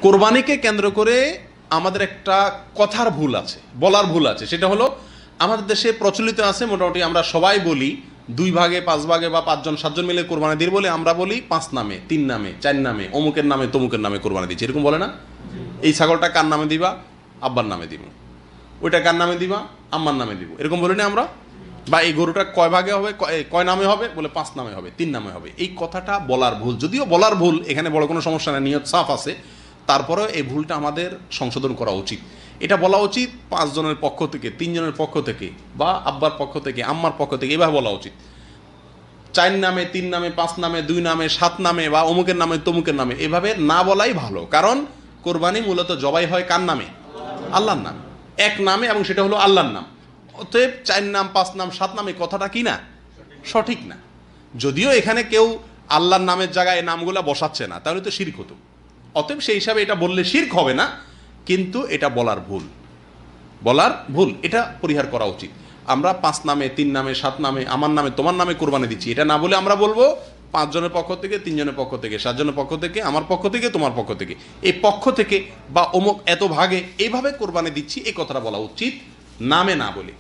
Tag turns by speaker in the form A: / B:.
A: কোরবানিকে কেন্দ্র করে আমাদের একটা কথার ভুল আছে, বলার ভুল আছে। সেটা হলো আমাদের দেশে প্রচলিত আছে, মোটামুটি আমরা সবাই বলি 2 ভাগে 5 ভাগে বা 5 জন 7 জন মিলে কোরবানি দিয়ে বলে আমরা বলি 5 নামে, 3 নামে, 4 নামে, অমুকের নামে তমুকের নামে কোরবানি দিচ্ছি, এরকম বলে না? এই ছাগলটা কার নামে দিবা? আব্বার নামে দিব। ওইটা কার নামে দিবা? আম্মার নামে দিব, এরকম বলি না আমরা? বা এই গরুটা কয় ভাগে হবে, কয় নামে হবে? বলে 5 নামে হবে, 3 নামে হবে। এই কথাটা বলার ভুল, যদিও বলার ভুল, এখানে বড় কোনো সমস্যা নেই, নিয়ত সাফ আছে। তারপরেও এই ভুলটা আমাদের সংশোধন করা উচিত। এটা বলা উচিত 5 জনের পক্ষ থেকে, 3 জনের পক্ষ থেকে, বা আব্বার পক্ষ থেকে, আম্মার পক্ষ থেকে, এভাবে বলা উচিত। 4 নামে, 3 নামে, 5 নামে, 2 নামে, 7 নামে, বা অমুকের নামে তমুকের নামে, এভাবে না বলাই ভালো। কারণ কোরবানি মূলত জবাই হয় কার নামে? আল্লাহর নাম, এক নামে, এবং সেটা হলো আল্লাহর নাম। অতএব 4 নাম, 5 নাম, 7 নামে কথাটা কি না? সঠিক না। যদিও এখানে কেউ আল্লাহর নামের জায়গায় এই নামগুলা বসাচ্ছে না, তাহলে তো শিরক হতো। অতএব সেই হিসাবে এটা বললে শিরক হবে না, কিন্তু এটা বলার ভুল, এটা পরিহার করা উচিত। আমরা 5 নামে, 3 নামে, 7 নামে, আমার নামে, তোমার নামে কোরবানি দিচ্ছি, এটা না বলে আমরা বলবো 5 জনের পক্ষ থেকে, 3 জনের পক্ষ থেকে, 7 জনের পক্ষ থেকে, আমার পক্ষ থেকে, তোমার পক্ষ থেকে, এই পক্ষ থেকে বা অমুক এত ভাগে, এইভাবে কোরবানি দিচ্ছি, এই কথাটা বলা উচিত, নামে না বলে।